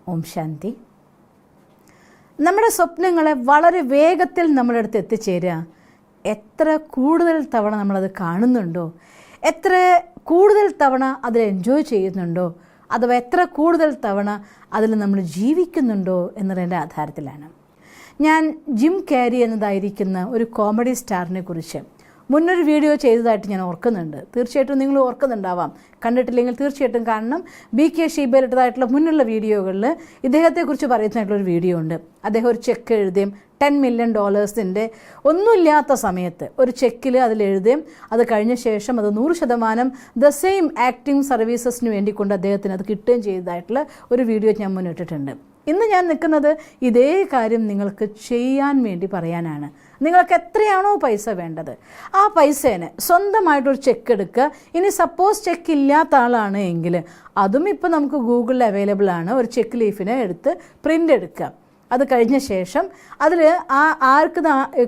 ഓം ശാന്തി. നമ്മുടെ സ്വപ്നങ്ങളെ വളരെ വേഗത്തിൽ നമ്മുടെ അടുത്ത് എത്തിച്ചേരുക. എത്ര കൂടുതൽ തവണ നമ്മളത് കാണുന്നുണ്ടോ, എത്ര കൂടുതൽ തവണ അതിൽ എൻജോയ് ചെയ്യുന്നുണ്ടോ, അഥവാ എത്ര കൂടുതൽ തവണ അതിൽ നമ്മൾ ജീവിക്കുന്നുണ്ടോ എന്നതിൻ്റെ ആധാരത്തിലാണ്. ഞാൻ ജിം ക്യാരി എന്നതായിരിക്കുന്ന ഒരു കോമഡി സ്റ്റാറിനെ കുറിച്ച് മുന്നൊരു വീഡിയോ ചെയ്തതായിട്ട് ഞാൻ ഓർക്കുന്നുണ്ട്. തീർച്ചയായിട്ടും നിങ്ങൾ ഓർക്കുന്നുണ്ടാവാം. കണ്ടിട്ടില്ലെങ്കിൽ തീർച്ചയായിട്ടും കാണണം. BK ഷീബയിലിട്ടതായിട്ടുള്ള മുന്നുള്ള വീഡിയോകളിൽ ഇദ്ദേഹത്തെക്കുറിച്ച് പറയുന്നതായിട്ടുള്ളൊരു വീഡിയോ ഉണ്ട്. അദ്ദേഹം ഒരു ചെക്ക് എഴുതുകയും $10 million ഒന്നുമില്ലാത്ത സമയത്ത് ഒരു ചെക്കിൽ അതിലെഴുതുകയും അത് കഴിഞ്ഞ ശേഷം അത് 100% ദ സെയിം ആക്ടിങ് സർവീസസിന് വേണ്ടിക്കൊണ്ട് അദ്ദേഹത്തിന് അത് കിട്ടുകയും ചെയ്തതായിട്ടുള്ള ഒരു വീഡിയോ ഞാൻ മുന്നിട്ടിട്ടുണ്ട്. ഇന്ന് ഞാൻ നിൽക്കുന്നത് ഇതേ കാര്യം നിങ്ങൾക്ക് ചെയ്യാൻ വേണ്ടി പറയാനാണ്. നിങ്ങൾക്ക് എത്രയാണോ പൈസ വേണ്ടത് ആ പൈസേനെ സ്വന്തമായിട്ടൊരു ചെക്ക് എടുക്കുക. ഇനി സപ്പോസ് ചെക്ക് ഇല്ലാത്ത ആളാണ് എങ്കിൽ അതും ഇപ്പോൾ നമുക്ക് ഗൂഗിളിൽ അവൈലബിൾ ആണ്. ഒരു ചെക്ക് ലീഫിനെ എടുത്ത് പ്രിൻ്റ് എടുക്കുക. അത് കഴിഞ്ഞ ശേഷം അതിൽ ആർക്ക്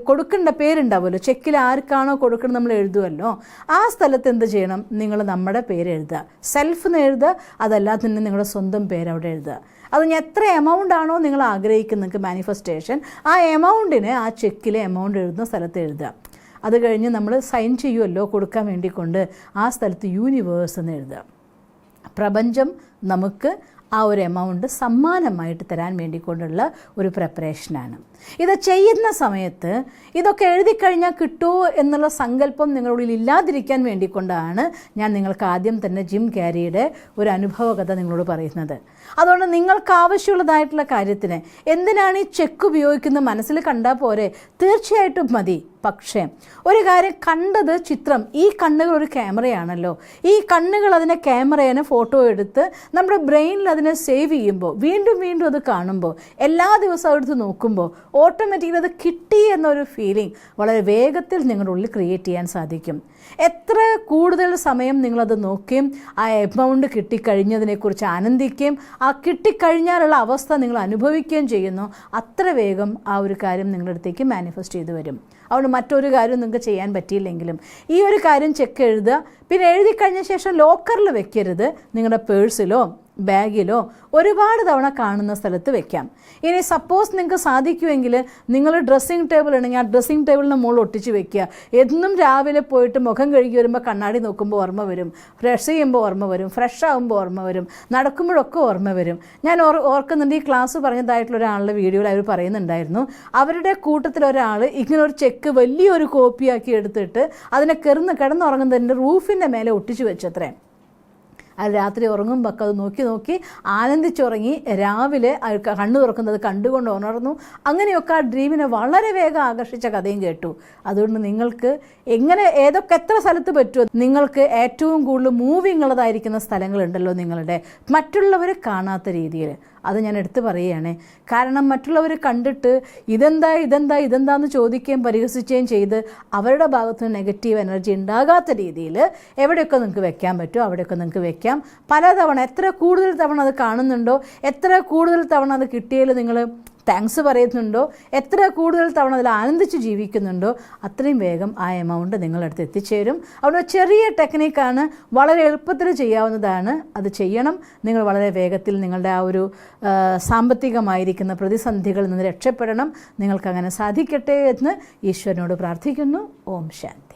കൊടുക്കേണ്ട പേരുണ്ടാവുമല്ലോ, ചെക്കിൽ ആർക്കാണോ കൊടുക്കുന്നത് നമ്മൾ എഴുതുമല്ലോ, ആ സ്ഥലത്ത് എന്ത് ചെയ്യണം, നിങ്ങൾ നമ്മുടെ പേര് എഴുതുക. സെൽഫ് എന്ന് എഴുതുക, അതല്ലാതെ തന്നെ നിങ്ങളുടെ സ്വന്തം പേര് അവിടെ എഴുതുക. അത് എത്ര എമൗണ്ട് ആണോ നിങ്ങൾ ആഗ്രഹിക്കുന്നത് മാനിഫെസ്റ്റേഷൻ, ആ എമൗണ്ടിന് ആ ചെക്കിലെ എമൗണ്ട് എഴുതുന്ന സ്ഥലത്ത് എഴുതുക. അത് കഴിഞ്ഞ് നമ്മൾ സൈൻ ചെയ്യുമല്ലോ കൊടുക്കാൻ വേണ്ടിക്കൊണ്ട് ആ സ്ഥലത്ത് യൂണിവേഴ്സ് എന്ന് എഴുതുക. പ്രപഞ്ചം നമുക്ക് ആ ഒരു എമൗണ്ട് സമ്മാനമായിട്ട് തരാൻ വേണ്ടിക്കൊണ്ടുള്ള ഒരു പ്രിപ്പറേഷനാണ്. ഇത് ചെയ്യുന്ന സമയത്ത് ഇതൊക്കെ എഴുതിക്കഴിഞ്ഞാൽ കിട്ടുമോ എന്നുള്ള സങ്കല്പം നിങ്ങളുള്ളിൽ ഇല്ലാതിരിക്കാൻ വേണ്ടിക്കൊണ്ടാണ് ഞാൻ നിങ്ങൾക്ക് ആദ്യം തന്നെ ജിം ക്യാരിയുടെ ഒരു അനുഭവകഥ നിങ്ങളോട് പറയുന്നത്. അതുകൊണ്ട് നിങ്ങൾക്ക് ആവശ്യമുള്ളതായിട്ടുള്ള കാര്യത്തിന് എന്തിനാണ് ഈ ചെക്ക് ഉപയോഗിക്കുന്നത് മനസ്സിൽ കണ്ടാൽ പോരെ, തീർച്ചയായിട്ടും മതി. പക്ഷേ ഒരു കാര്യം, കണ്ടത് ചിത്രം, ഈ കണ്ണുകൾ ഒരു ക്യാമറയാണല്ലോ. ഈ കണ്ണുകൾ അതിനെ ക്യാമറേനെ ഫോട്ടോ എടുത്ത് നമ്മുടെ ബ്രെയിനിൽ അതിനെ സേവ് ചെയ്യുമ്പോൾ വീണ്ടും വീണ്ടും അത് കാണുമ്പോൾ എല്ലാ ദിവസവും എടുത്ത് നോക്കുമ്പോൾ ഓട്ടോമാറ്റിക്കലി അത് കിട്ടി എന്നൊരു ഫീലിംഗ് വളരെ വേഗത്തിൽ നിങ്ങളുടെ ഉള്ളിൽ ക്രിയേറ്റ് ചെയ്യാൻ സാധിക്കും. എത്ര കൂടുതൽ സമയം നിങ്ങളത് നോക്കുകയും ആ എമൗണ്ട് കിട്ടിക്കഴിഞ്ഞതിനെക്കുറിച്ച് ആനന്ദിക്കുകയും ആ കിട്ടിക്കഴിഞ്ഞാലുള്ള അവസ്ഥ നിങ്ങൾ അനുഭവിക്കുകയും ചെയ്യുന്നു, അത്ര വേഗം ആ ഒരു കാര്യം നിങ്ങളുടെ അടുത്തേക്ക് മാനിഫെസ്റ്റ് ചെയ്ത് വരും. അതുകൊണ്ട് മറ്റൊരു കാര്യം നിങ്ങൾക്ക് ചെയ്യാൻ പറ്റിയില്ലെങ്കിലും ഈ ഒരു കാര്യം ചെക്ക് എഴുതുക. പിന്നെ എഴുതി കഴിഞ്ഞ ശേഷം ലോക്കറിൽ വെക്കരുത്, നിങ്ങളുടെ പേഴ്സിലോ ബാഗിലോ ഒരുപാട് തവണ കാണുന്ന സ്ഥലത്ത് വെക്കാം. ഇനി സപ്പോസ് നിങ്ങൾക്ക് സാധിക്കുമെങ്കിൽ നിങ്ങൾ ഡ്രസ്സിങ് ടേബിൾ ഉണ്ടെങ്കിൽ ആ ഡ്രസ്സിങ് ടേബിളിന് മുകളിൽ ഒട്ടിച്ച് വെക്കുക. എന്നും രാവിലെ പോയിട്ട് മുഖം കഴുകി വരുമ്പോൾ കണ്ണാടി നോക്കുമ്പോൾ ഓർമ്മ വരും, ഫ്രഷ് ചെയ്യുമ്പോൾ ഓർമ്മ വരും, ഫ്രഷ് ആകുമ്പോൾ ഓർമ്മ വരും, നടക്കുമ്പോഴൊക്കെ ഓർമ്മ വരും. ഞാൻ ഓർക്കുന്നുണ്ട്, ഈ ക്ലാസ് പറഞ്ഞതായിട്ടുള്ള ഒരാളുടെ വീഡിയോയിൽ അവർ പറയുന്നുണ്ടായിരുന്നു, അവരുടെ കൂട്ടത്തിലൊരാൾ ഇങ്ങനെ ഒരു ചെക്ക് വലിയൊരു കോപ്പിയാക്കി എടുത്തിട്ട് അതിനെ കിടന്നുറങ്ങുന്നതിൻ്റെ റൂഫിൻ്റെ മേലെ ഒട്ടിച്ച് വെച്ചത്രേ. അത് രാത്രി ഉറങ്ങുമ്പോൾ അത് നോക്കി നോക്കി ആനന്ദിച്ചുറങ്ങി, രാവിലെ കണ്ണു തുറക്കുന്നത് കണ്ടുകൊണ്ട് ഉണർന്നു. അങ്ങനെയൊക്കെ ആ ഡ്രീമിനെ വളരെ വേഗം ആകർഷിച്ച കഥയും കേട്ടു. അതുകൊണ്ട് നിങ്ങൾക്ക് എത്ര സ്ഥലത്ത് പറ്റുമോ, നിങ്ങൾക്ക് ഏറ്റവും കൂടുതൽ മൂവിങ് ഉള്ളതായിരിക്കുന്ന സ്ഥലങ്ങളുണ്ടല്ലോ നിങ്ങളുടെ, മറ്റുള്ളവർ കാണാത്ത രീതിയിൽ, അത് ഞാൻ എടുത്തു പറയുകയാണ്. കാരണം മറ്റുള്ളവർ കണ്ടിട്ട് ഇതെന്താന്ന് ചോദിക്കുകയും പരിഹസിക്കുകയും ചെയ്ത് അവരുടെ ഭാഗത്തുനിന്ന് നെഗറ്റീവ് എനർജി ഉണ്ടാകാത്ത രീതിയിൽ എവിടെയൊക്കെ നിങ്ങൾക്ക് വെക്കാൻ പറ്റുമോ അവിടെയൊക്കെ നിങ്ങൾക്ക് വെക്കാം. പലതവണ എത്ര കൂടുതൽ തവണ അത് കാണുന്നുണ്ടോ, എത്ര കൂടുതൽ തവണ അത് കിട്ടിയാൽ നിങ്ങൾ താങ്ക്സ് പറയുന്നുണ്ടോ, എത്ര കൂടുതൽ തവണ അതിൽ ആനന്ദിച്ച് ജീവിക്കുന്നുണ്ടോ, അത്രയും വേഗം ആ എമൗണ്ട് നിങ്ങളടുത്ത് എത്തിച്ചേരും. അവിടെ ചെറിയ ടെക്നിക്കാണ്, വളരെ എളുപ്പത്തിൽ ചെയ്യാവുന്നതാണ്. അത് ചെയ്യണം. നിങ്ങൾ വളരെ വേഗത്തിൽ നിങ്ങളുടെ ആ ഒരു സാമ്പത്തികമായിരിക്കുന്ന പ്രതിസന്ധികളിൽ നിന്ന് രക്ഷപ്പെടണം. നിങ്ങൾക്കങ്ങനെ സാധിക്കട്ടെ എന്ന് ഈശ്വരനോട് പ്രാർത്ഥിക്കുന്നു. ഓം ശാന്തി.